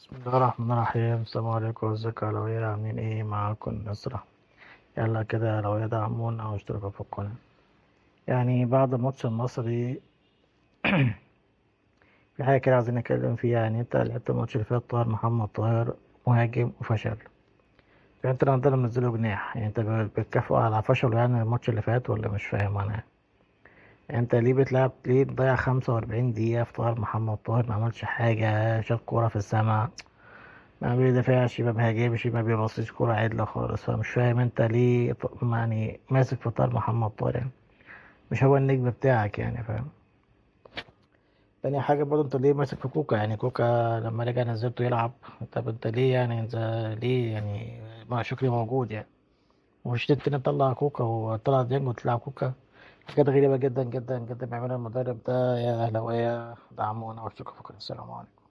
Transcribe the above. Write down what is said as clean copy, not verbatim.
بسم الله الرحمن الرحيم. السلام عليكم، ازيكم يا لوية؟ عاملين ايه؟ معاكم نصرة. يلا كده يا لوية دعمونا واشتركوا في القناة. يعني بعد الماتش المصري في حاجة كده عايزين نتكلم فيها. يعني انت لعبت الماتش اللي فات، طاهر محمد طاهر مهاجم وفشل. فانت لو عندنا منزله جناح، يعني انت بتكافئه على فشله يعني الماتش اللي فات، ولا مش فاهم انا؟ يعني انت ليه بتلعب؟ ليه تضيع 45 دقيقة في طاهر محمد طاهر ما عملش حاجة؟ شاط كورة في السماء، ما بيدافعش، ما بيهاجمش، ما بيبصيش كورة عدلة خالص. فمش فاهم انت ليه يعني ماسك في طار محمد طارق؟ يعني مش هو النجم بتاعك، يعني فاهم؟ تاني حاجة برضه، انت ليه ماسك في كوكا؟ يعني كوكا لما رجع نزلته يلعب. طب انت ليه؟ يعني انت ليه يعني؟ ما شكري موجود يعني، ومش تاني تطلع كوكا وطلع ديانج وتلعب كوكا؟ حاجات غريبة جدا جدا جدا بيعملها المدرب ده. يا أهلاوية دعمونا واشتركوا في القناة. السلام عليكم.